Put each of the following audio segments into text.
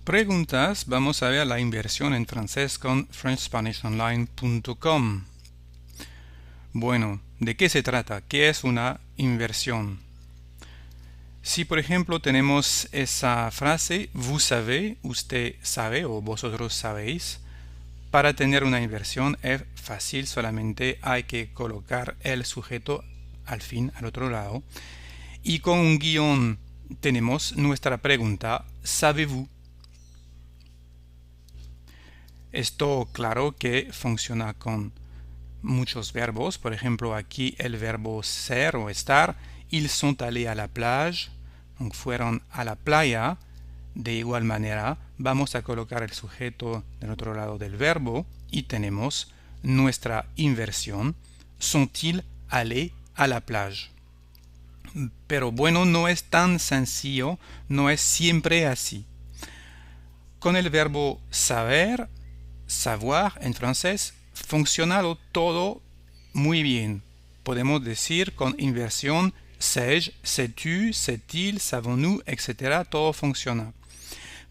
preguntas, vamos a ver la inversión en francés con FrenchSpanishOnline.com. Bueno, ¿de qué se trata? ¿Qué es una inversión? Si por ejemplo tenemos esa frase, vous savez, usted sabe o vosotros sabéis, para tener una inversión es fácil, solamente hay que colocar el sujeto al fin, al otro lado. Y con un guión tenemos nuestra pregunta, ¿savez-vous? Esto claro que funciona con muchos verbos. Por ejemplo, aquí el verbo ser o estar. Ils sont allés à la plage. Fueron a la playa. De igual manera, vamos a colocar el sujeto del otro lado del verbo y tenemos nuestra inversión. Sont-ils allés à la plage? Pero bueno, no es tan sencillo, no es siempre así. Con el verbo saber, savoir en francés, funciona todo muy bien. Podemos decir con inversión sais-je, sais-tu, sait-il, savons-nous, etc. Todo funciona.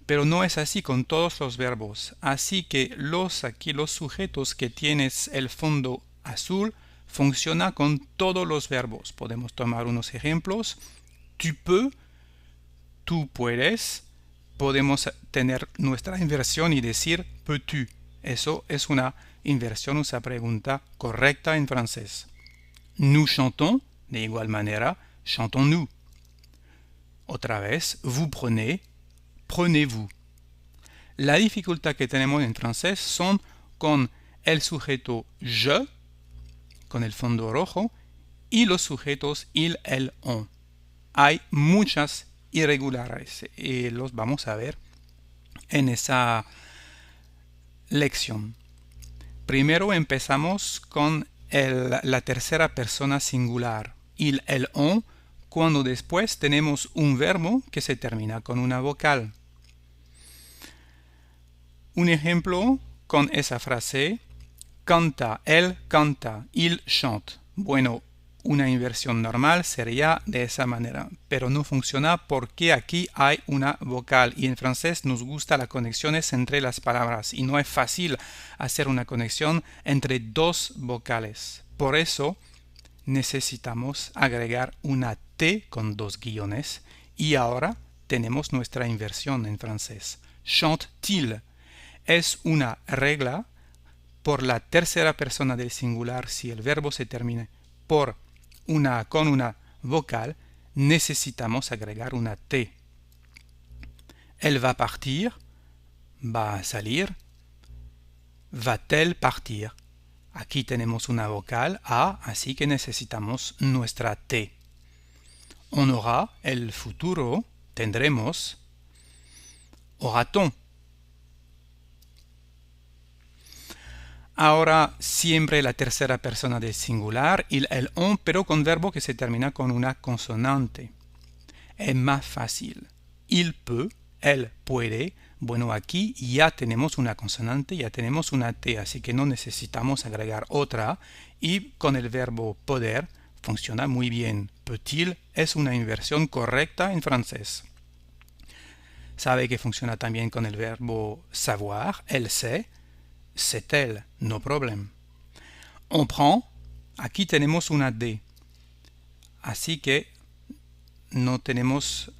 Pero no es así con todos los verbos. Así que aquí los sujetos que tienes el fondo azul funciona con todos los verbos. Podemos tomar unos ejemplos. Tu peux, tú puedes. Podemos tener nuestra inversión y decir peux-tu. Eso es una inversión, una pregunta correcta en francés. Nous chantons, de igual manera, chantons-nous. Otra vez, vous prenez, prenez-vous. La dificultad que tenemos en francés son con el sujeto je, con el fondo rojo, y los sujetos il, elle, on. Hay muchas irregulares y los vamos a ver en esa lección. Primero empezamos con la tercera persona singular, il, elle, on, cuando después tenemos un verbo que se termina con una vocal. Un ejemplo con esa frase, canta, él canta, il chante. Bueno, una inversión normal sería de esa manera, pero no funciona porque aquí hay una vocal y en francés nos gustan las conexiones entre las palabras y no es fácil hacer una conexión entre dos vocales. Por eso necesitamos agregar una T con dos guiones y ahora tenemos nuestra inversión en francés. Chante-t-il es una regla por la tercera persona del singular. Si el verbo se termina con una vocal, necesitamos agregar una T. Elle va partir, va a salir. Va-t-elle partir? Aquí tenemos una vocal A, así que necesitamos nuestra T. On aura, el futuro, tendremos. Aura-t-on? Ahora siempre la tercera persona del singular, il, elle, on, pero con verbo que se termina con una consonante. Es más fácil. Il peut, él puede. Bueno, aquí ya tenemos una consonante, ya tenemos una T, así que no necesitamos agregar otra. Y con el verbo poder funciona muy bien. Peut-il es una inversión correcta en francés. Sabe que funciona también con el verbo savoir, elle sait. C'est elle, no problem. On prend, aquí tenemos una D. Así que no tenemos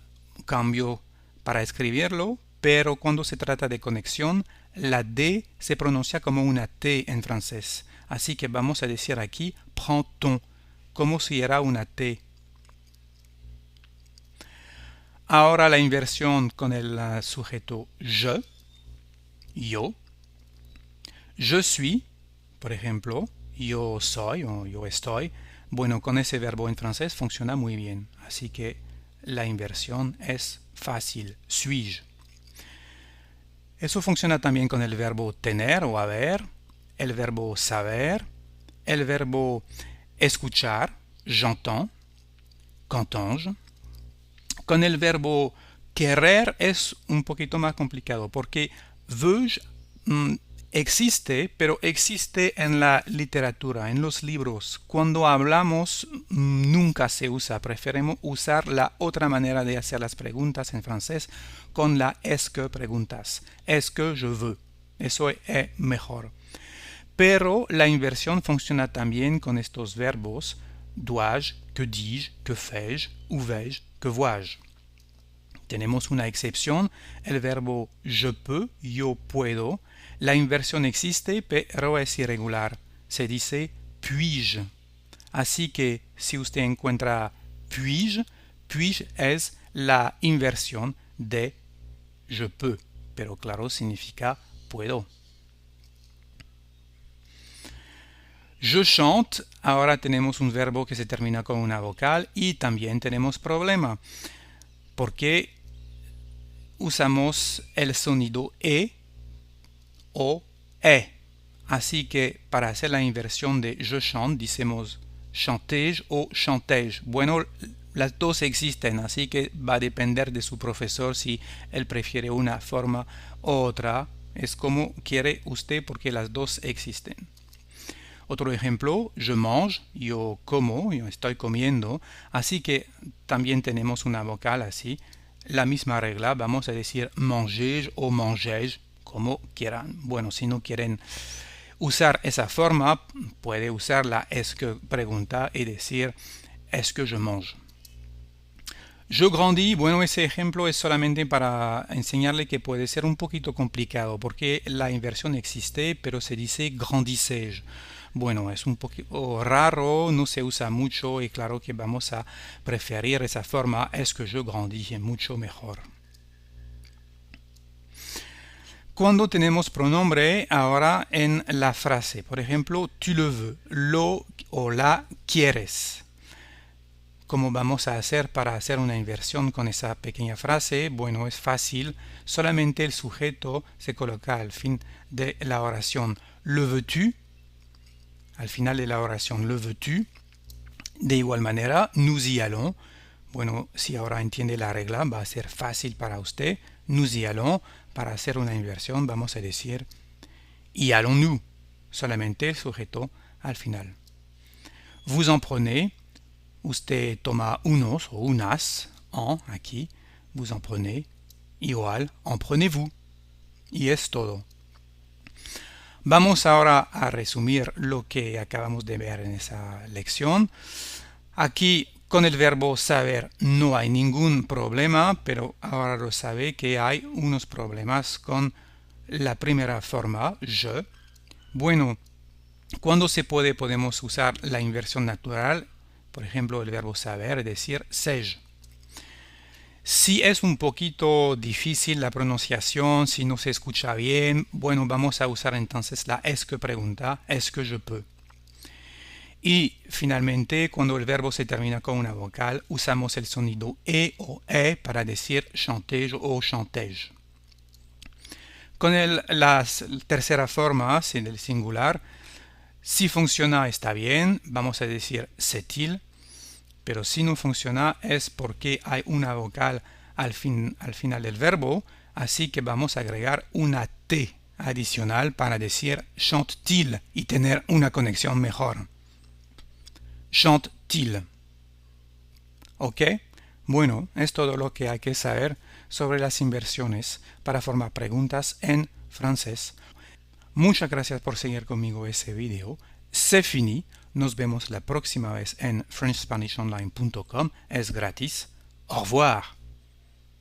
cambio para escribirlo, pero cuando se trata de conexión, la D se pronuncia como una T en francés. Así que vamos a decir aquí prend-on, como si era una T. Ahora la inversión con el sujeto je, yo. Je suis, por ejemplo, yo soy o yo estoy. Bueno, con ese verbo en francés funciona muy bien. Así que la inversión es fácil. Suis-je. Eso funciona también con el verbo tener o haber, el verbo saber, el verbo escuchar, j'entends, qu'entends-je. Con el verbo querer es un poquito más complicado porque veux-je existe, pero existe en la literatura, en los libros. Cuando hablamos, nunca se usa. Preferimos usar la otra manera de hacer las preguntas en francés con la est-ce que preguntas. Est-ce que je veux? Eso es mejor. Pero la inversión funciona también con estos verbos dois-je, que dis-je, que fais-je, où vais-je, que vois-je. Tenemos una excepción, el verbo je peux, yo puedo. La inversión existe, pero es irregular. Se dice puis-je. Así que si usted encuentra puis-je, puis-je es la inversión de je peux. Pero claro, significa puedo. Je chante, ahora tenemos un verbo que se termina con una vocal y también tenemos problema. Porque usamos el sonido e o e. Así que para hacer la inversión de je chante, decimos chantais o chantais. Bueno, las dos existen, así que va a depender de su profesor si él prefiere una forma u otra. Es como quiere usted porque las dos existen. Otro ejemplo, je mange, yo como, yo estoy comiendo. Así que también tenemos una vocal así. La misma regla, vamos a decir mangez o mangez, como quieran. Bueno, si no quieren usar esa forma, puede usar la est-ce que pregunta y decir est-ce que je mange. Je grandis, bueno, ese ejemplo es solamente para enseñarle que puede ser un poquito complicado porque la inversión existe, pero se dice grandissez. Bueno, es un poquito raro, no se usa mucho y claro que vamos a preferir esa forma, est-ce que je grandis, es mucho mejor. Cuando tenemos pronombre ahora en la frase, por ejemplo, tu le veux, lo o la quieres. ¿Cómo vamos a hacer para hacer una inversión con esa pequeña frase? Bueno, es fácil, solamente el sujeto se coloca al fin de la oración. Le veux-tu? Al final de la oración, le veux-tu? De igual manera, nous y allons. Bueno, si ahora entiende la regla, va a ser fácil para usted. Nous y allons. Para hacer una inversión, vamos a decir y allons-nous. Solamente el sujeto al final. Vous en prenez. Usted toma unos o unas, en, aquí. Vous en prenez. Igual, en prenez-vous. Y es todo. Vamos ahora a resumir lo que acabamos de ver en esa lección. Aquí con el verbo saber no hay ningún problema, pero ahora lo sabe que hay unos problemas con la primera forma, je. Bueno, cuando se puede podemos usar la inversión natural, por ejemplo el verbo saber, es decir, sais-je. Si es un poquito difícil la pronunciación, si no se escucha bien, bueno, vamos a usar entonces la est-ce que pregunta, est-ce que je peux. Y finalmente, cuando el verbo se termina con una vocal, usamos el sonido e o e para decir chantais o chantais. Con la tercera forma, sin el singular, si funciona está bien, vamos a decir c'est-il. Pero si no funciona es porque hay una vocal al final del verbo, así que vamos a agregar una T adicional para decir chante-t-il y tener una conexión mejor. Chante-t-il. ¿Ok? Bueno, es todo lo que hay que saber sobre las inversiones para formar preguntas en francés. Muchas gracias por seguir conmigo ese video. C'est fini. Nos vemos la próxima vez en FrenchSpanishOnline.com. Es gratis. Au revoir.